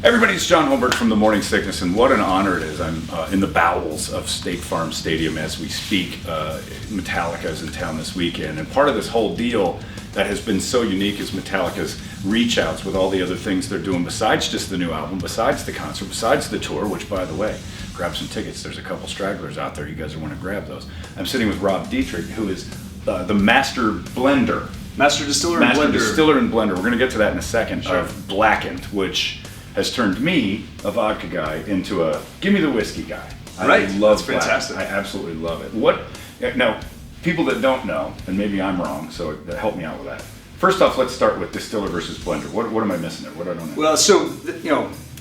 Everybody, it's John Holmberg from The Morning Sickness, and what an honor it is. I'm in the bowels of State Farm Stadium as we speak. Metallica is in town this weekend, and part of this whole deal that has been so unique is Metallica's reach-outs with all the other things they're doing besides just the new album, besides the concert, besides the tour, which, by the way, grab some tickets. There's a couple stragglers out there. You guys want to grab those. I'm sitting with Rob Dietrich, who is the master blender. Master distiller and blender. Master distiller and blender. We're going to get to that in a second. Sure. Of Blackened, which has turned me, a vodka guy, into a give me the whiskey guy. Right. I love That's fantastic. Blackened. I absolutely love it. What? Now, people that don't know, and maybe I'm wrong, so help me out with that. First off, let's start with distiller versus blender. What am I missing there? What I don't know? Well, so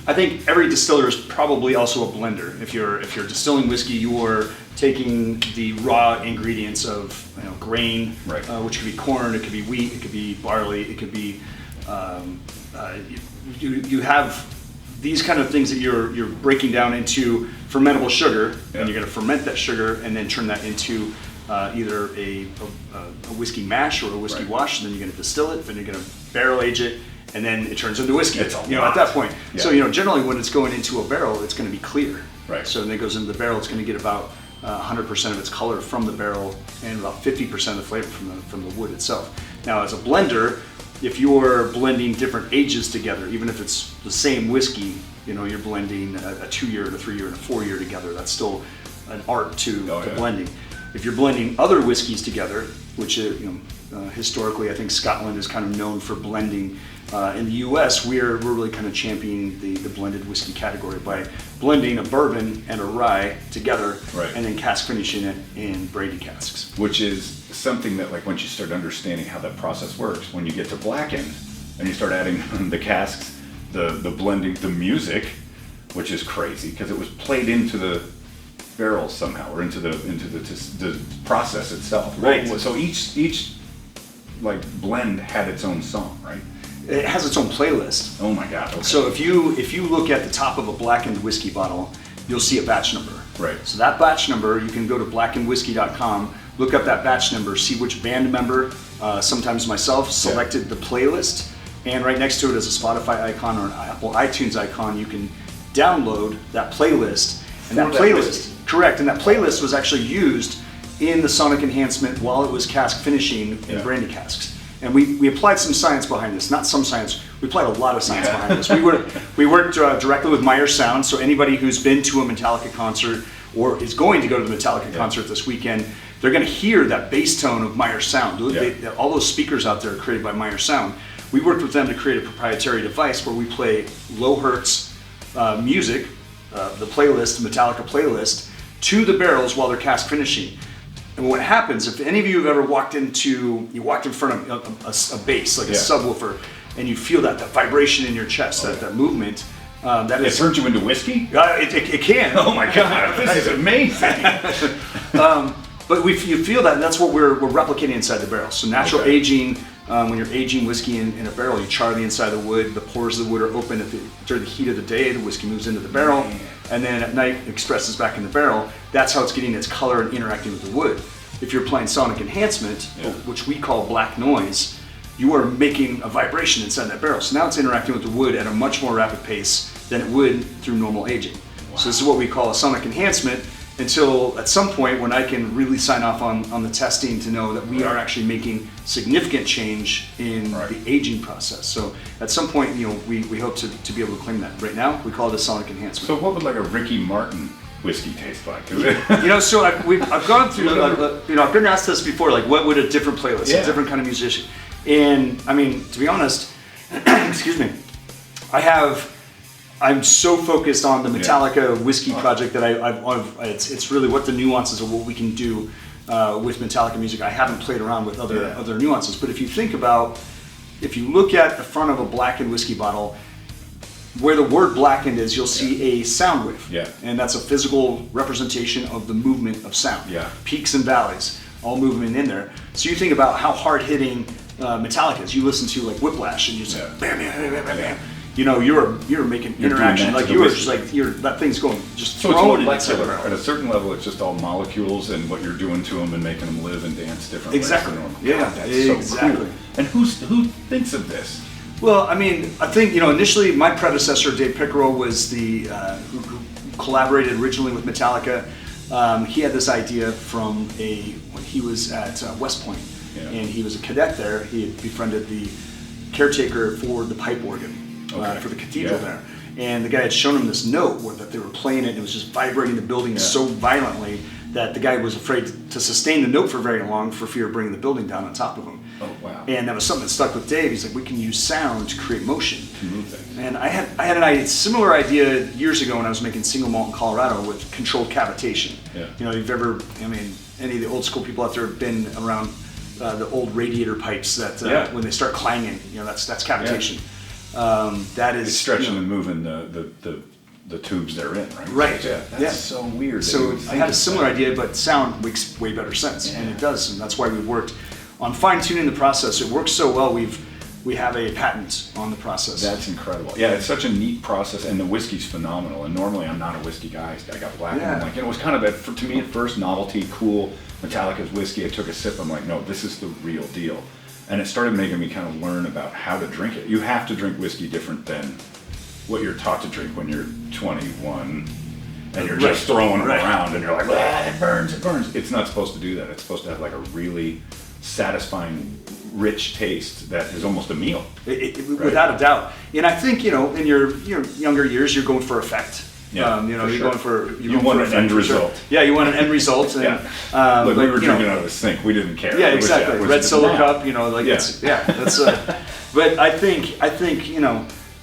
I think every distiller is probably also a blender. If you're distilling whiskey, you're taking the raw ingredients of grain, right. Which could be corn, it could be wheat, it could be barley, it could be you have these kind of things that you're breaking down into fermentable sugar, and you're going to ferment that sugar and then turn that into either a whiskey mash or a whiskey wash, and then you're going to distill it, then you're going to barrel age it, and then it turns into whiskey. At that point. Yeah. So generally when it's going into a barrel, it's going to be clear. Right. So when it goes into the barrel, it's going to get about 100% of its color from the barrel and about 50% of the flavor from the wood itself. Now, as a blender, if you're blending different ages together, even if it's the same whiskey, you're blending a 2-year, and a 3-year, and a 4-year together. That's still an art to blending. If you're blending other whiskeys together, which historically I think Scotland is kind of known for blending. In the U.S., we're really kind of championing the blended whiskey category by blending a bourbon and a rye together, and then cask finishing it in brandy casks. Which is something that, like, once you start understanding how that process works, when you get to Blackened and you start adding the casks, the blending, the music, which is crazy because it was played into the barrels somehow, or into the process itself. Right. So each like blend had its own song, right? It has its own playlist. Oh my God. Okay. So if you look at the top of a Blackened whiskey bottle, you'll see a batch number. Right. So that batch number, you can go to blackenedwhiskey.com, look up that batch number, see which band member, sometimes myself, selected the playlist, and right next to it is a Spotify icon or an Apple iTunes icon. You can download that playlist, and that playlist, correct, and that playlist was actually used in the sonic enhancement while it was cask finishing in brandy casks. And we applied some science behind this. Not some science, we applied a lot of science behind this. We worked directly with Meyer Sound, so anybody who's been to a Metallica concert or is going to go to the Metallica concert this weekend, they're going to hear that bass tone of Meyer Sound. All those speakers out there are created by Meyer Sound. We worked with them to create a proprietary device where we play low hertz music, the playlist, Metallica playlist, to the barrels while they're cask finishing. And what happens, if any of you have ever walked in front of a bass, like a subwoofer, and you feel that vibration in your chest, that movement, it turns you into whiskey? It can. Oh my God, this is amazing. But you feel that, and that's what we're replicating inside the barrel. So natural aging, when you're aging whiskey in a barrel, you char the inside of the wood, the pores of the wood are open during the heat of the day, the whiskey moves into the barrel, and then at night it expresses back in the barrel. That's how it's getting its color and interacting with the wood. If you're playing sonic enhancement, which we call black noise, you are making a vibration inside that barrel. So now it's interacting with the wood at a much more rapid pace than it would through normal aging. Wow. So this is what we call a sonic enhancement, until at some point when I can really sign off on the testing to know that we are actually making significant change in the aging process. So at some point, we hope to be able to claim that. Right now, we call it a sonic enhancement. So what would like a Ricky Martin whiskey taste like? So I've gone through, I've been asked this before, like what would a different playlist, a different kind of musician. And I mean, to be honest, excuse me, I'm so focused on the Metallica whiskey project that it's really what the nuances of what we can do with Metallica music. I haven't played around with other nuances, but if you look at the front of a Blackened whiskey bottle, where the word blackened is, you'll see a sound wave, and that's a physical representation of the movement of sound. Peaks and valleys, all movement in there. So you think about how hard-hitting Metallica is. You listen to like Whiplash, and you say bam, bam, bam, bam, bam. You're making interaction, like that thing's going just throwing it inside. At a certain level, it's just all molecules and what you're doing to them and making them live and dance differently. Exactly. Than normal. Yeah, God, that's exactly. So cool. And who thinks of this? Well, I mean, I think, initially my predecessor, Dave Pickerel, was the who collaborated originally with Metallica. He had this idea from when he was at West Point, and he was a cadet there. He had befriended the caretaker for the pipe organ for the cathedral there. And the guy had shown him this note that they were playing it, and it was just vibrating the building so violently that the guy was afraid to sustain the note for very long for fear of bringing the building down on top of him. Oh, wow. And that was something that stuck with Dave. He's like, we can use sound to create motion. To move things. And I had a similar idea years ago when I was making single malt in Colorado with controlled cavitation. Yeah. You've ever, any of the old school people out there have been around the old radiator pipes that when they start clanging, that's cavitation. That is it's stretching and moving the tubes they're in, right? Right. Yeah. That's so weird. So I had a similar idea, but sound makes way better sense, and it does, and that's why we worked on fine tuning the process. It works so well. We have a patent on the process. That's incredible. Yeah, it's such a neat process, and the whiskey's phenomenal. And normally I'm not a whiskey guy. I got Blackened. I'm like, it was kind of to me at first novelty, cool. Metallica's whiskey. I took a sip. I'm like, no, this is the real deal. And it started making me kind of learn about how to drink it. You have to drink whiskey different than what you're taught to drink when you're 21 and you're just throwing them around and you're like, it burns, it burns. It's not supposed to do that. It's supposed to have like a really satisfying, rich taste that is almost a meal. Without a doubt. And I think, in your younger years, you're going for effect. Yeah, you're going for you want an end result. Sure. Yeah, you want an end result. And, Look, we were drinking out of a sink. We didn't care. Yeah, exactly. Red Solo cup. That's. But I think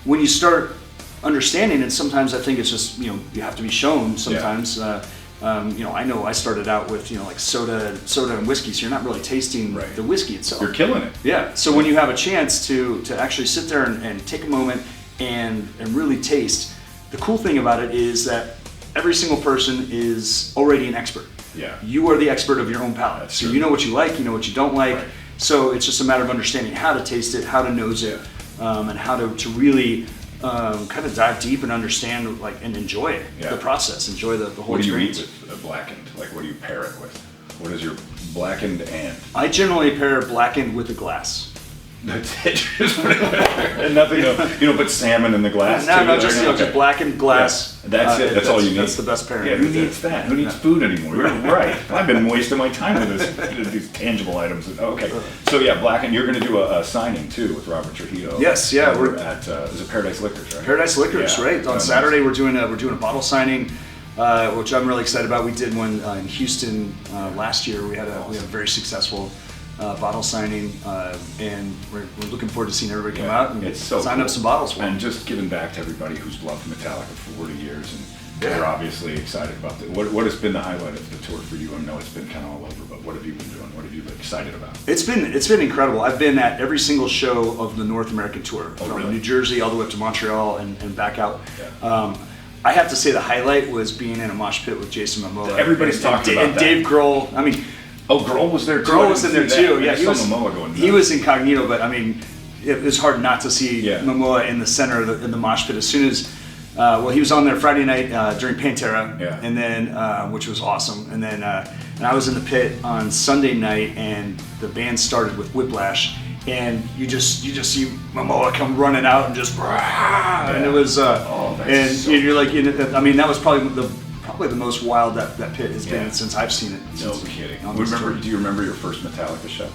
when you start understanding it, sometimes I think it's just you have to be shown. Sometimes I know I started out with like soda and whiskey, so you're not really tasting the whiskey itself. You're killing it. Yeah. So when you have a chance to actually sit there and take a moment and really taste. The cool thing about it is that every single person is already an expert. Yeah. You are the expert of your own palate. That's so true. you know what you like, you know what you don't like. Right. So it's just a matter of understanding how to taste it, how to nose it, and how to really kind of dive deep and understand and enjoy the process, enjoy the whole experience. What do you eat with Blackened? Like, what do you pair it with? What is your Blackened and? I generally pair Blackened with a glass. That's it. And nothing but salmon in the glass. No, just Blackened glass. Yeah. That's it. That's all you need. That's the best pairing. Yeah, who needs that? Who needs food anymore? You're right. I've been wasting my time with these tangible items. Okay. So yeah, Blackened. You're going to do a signing too with Robert Trujillo. Yes. Yeah. We're at is it Paradise Liquors, right? Paradise Liquors, right? On Saturday we're doing a bottle signing. Which I'm really excited about. We did one in Houston last year. We had a very successful bottle signing, and we're looking forward to seeing everybody come out and sign up some bottles for them. And just giving back to everybody who's loved Metallica for 40 years, and they're obviously excited about it. What has been the highlight of the tour for you? I know it's been kind of all over, but what have you been doing? What have you been excited about? It's been incredible. I've been at every single show of the North American tour, from New Jersey all the way up to Montreal and back out. Yeah. I have to say the highlight was being in a mosh pit with Jason Momoa. Everybody's talking about that. And Dave Grohl. I mean, Grohl was there too. Grohl was in there too. Yeah, he was incognito, but I mean, it was hard not to see Momoa in the center of the mosh pit as soon as. He was on there Friday night during Pantera, and then which was awesome. And then and I was in the pit on Sunday night, and the band started with Whiplash. And you just see Momoa come running out and just, and it was, you're like, I mean, that was probably the most wild that pit has been since I've seen it. No kidding. Do you remember your first Metallica show?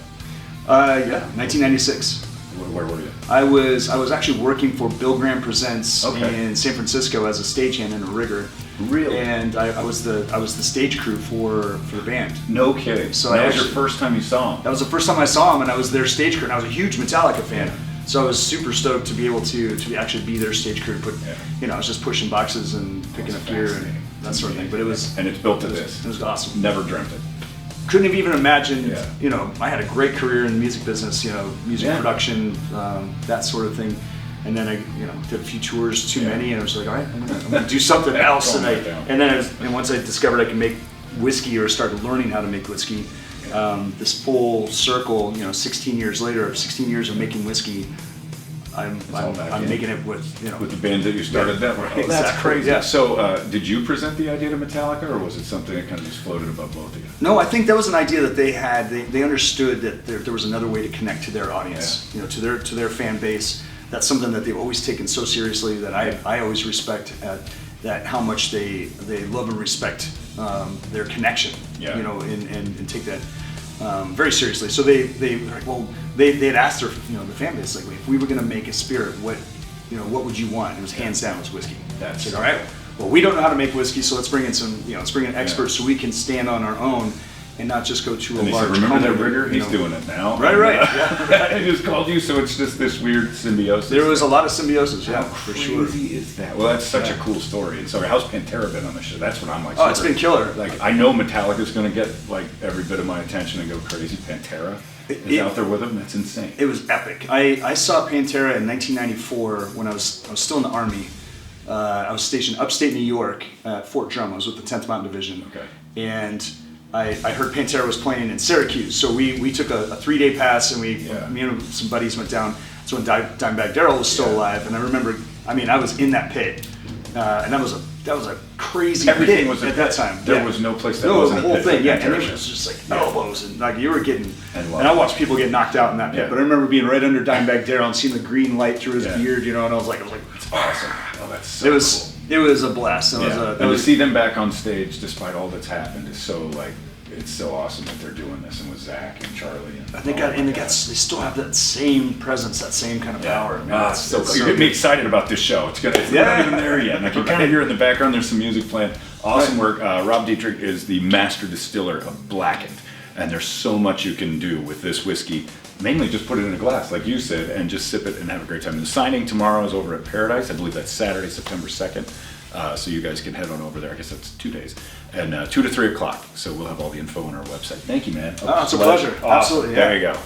1996. Where were you? I was actually working for Bill Graham Presents in San Francisco as a stagehand and a rigger. Really? And I was the stage crew for the band. No kidding. So that was your first time you saw him? That was the first time I saw him, and I was their stage crew, and I was a huge Metallica fan. Yeah. So I was super stoked to be able to actually be their stage crew. But I was just pushing boxes and picking up gear and that sort of thing. But it was it's built to this. It was awesome. Never dreamt it. Couldn't have even imagined. I had a great career in the music business. Music production, that sort of thing. And then I, did a few tours, too many, and I was like, all right, I'm gonna do something else. And once I discovered I could make whiskey, or started learning how to make whiskey, this full circle, 16 years later, 16 years of making whiskey, I'm making it with with the band that you started. Exactly. That's crazy. Yeah. So did you present the idea to Metallica, or was it something that kind of just floated above both of you? No, I think that was an idea that they had. They understood that there was another way to connect to their audience, to their fan base. that's something that they've always taken so seriously that I always respect that how much they love and respect their connection, you know, and take that very seriously. So they were like, well, they'd asked their, you know, the family, it's like, if we were going to make a spirit, what would you want? It was hands down, it was whiskey. That's like, all right, well, we don't know how to make whiskey, so let's bring in some, you know, let's bring in experts so we can stand on our own and not just go to a large said, remember company, that rigger? you He's know. doing it now. Right. I just called you, so it's just this weird symbiosis. There was a lot of symbiosis, How for sure. crazy is that? Well, that's such a cool story. And so, how's Pantera been on the show? That's what I'm like. Oh, it's been killer. Like, I know Metallica's going to get like every bit of my attention and go crazy. Pantera is out there with them. That's insane. It was epic. I saw Pantera in 1994 when I was still in the Army. I was stationed upstate New York at Fort Drum. I was with the 10th Mountain Division. Okay. And I heard Pantera was playing in Syracuse, so we took a 3-day pass, and me and some buddies went down. So when Dimebag Darrell was still alive, and I remember, I mean, I was in that pit, and that was a crazy Everything pit was at that time. There was no place that no, wasn't the whole a pit for thing, and Pantera it was shows. just like elbows, and like you were getting. And I watched people get knocked out in that pit, Yeah. but I remember being right under Dimebag Darrell and seeing the green light through his Yeah. beard, you know, and I was like, It's awesome. Oh, that's so it was cool. it was a blast. It was Yeah. it And was, to see them back on stage, despite all that's happened, is so like, it's so awesome that they're doing this, and with Zach and Charlie. And they still have that same presence, that same kind of power. Man, It's so cool. so You're getting me good. excited about this show. It's good. We're not even there yet. And I can kind of hear in the background there's some music playing. Awesome work. Rob Dietrich is the master distiller of Blackened, and there's so much you can do with this whiskey. Mainly just put it in a glass, like you said, and just sip it and have a great time. The signing tomorrow is over at Paradise. I believe that's Saturday, September 2nd. So you guys can head on over there. I guess that's 2 days. And 2 to 3 o'clock. So we'll have all the info on our website. Thank you, man. Oh, it's a pleasure. Awesome. Absolutely, yeah. There you go.